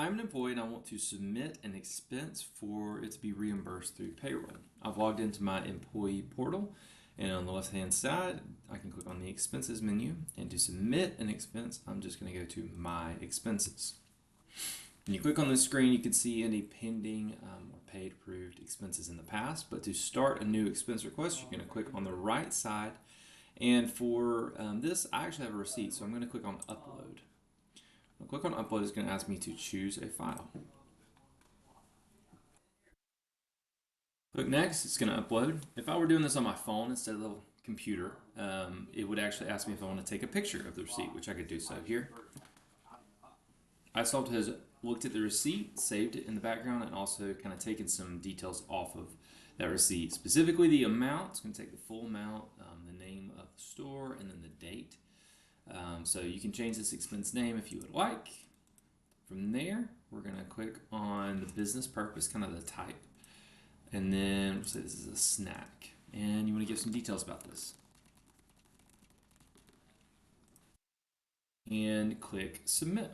I'm an employee and I want to submit an expense for it to be reimbursed through payroll. I've logged into my employee portal, and on the left-hand side, I can click on the expenses menu, and to submit an expense, I'm just going to go to my expenses. When you click on this screen, you can see any pending or paid approved expenses in the past, but to start a new expense request, you're going to click on the right side, and for this, I actually have a receipt, so I'm going to click on upload. Click on upload is going to ask me to choose a file. Click next, it's going to upload. If I were doing this on my phone instead of the computer, it would actually ask me if I want to take a picture of the receipt, which I could do so here. iSolved has looked at the receipt, saved it in the background, and also kind of taken some details off of that receipt. Specifically the amount, it's going to take the full amount, the name of the store, and then the date. So you can change this expense name if you would like. From there, we're going to click on the business purpose, kind of the type. And then we'll say this is a snack. And you want to give some details about this. And click submit.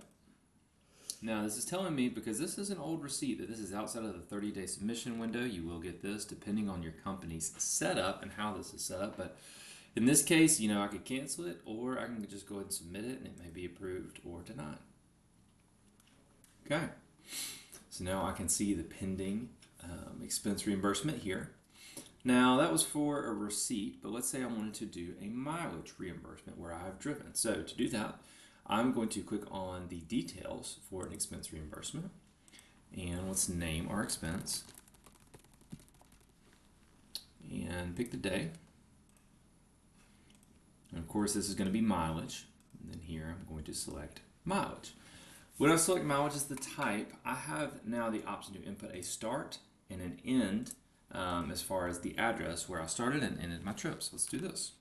Now this is telling me, because this is an old receipt, that this is outside of the 30-day submission window. You will get this depending on your company's setup and how this is set up. But in this case, I could cancel it, or I can just go ahead and submit it, and it may be approved or denied. Okay, so now I can see the pending expense reimbursement here. Now that was for a receipt, but let's say I wanted to do a mileage reimbursement where I have driven. So to do that, I'm going to click on the details for an expense reimbursement, and let's name our expense and pick the day. And of course, this is going to be mileage. And then here, I'm going to select mileage. When I select mileage as the type, I have now the option to input a start and an end as far as the address where I started and ended my trips. Let's do this.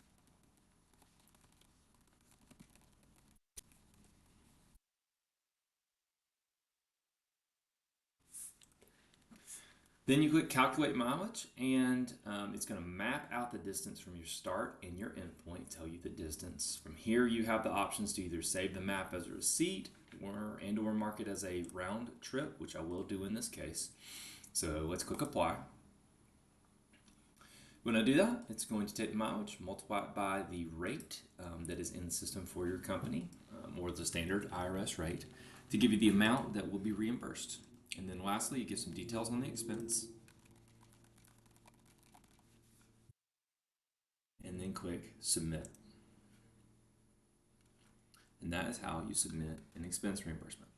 Then you click calculate mileage, and it's going to map out the distance from your start and your endpoint, tell you the distance. From here, you have the options to either save the map as a receipt or mark it as a round trip, which I will do in this case. So let's click apply. When I do that, it's going to take the mileage, multiply it by the rate that is in the system for your company, or the standard IRS rate, to give you the amount that will be reimbursed. And then lastly, you give some details on the expense. And then click submit. And that is how you submit an expense reimbursement.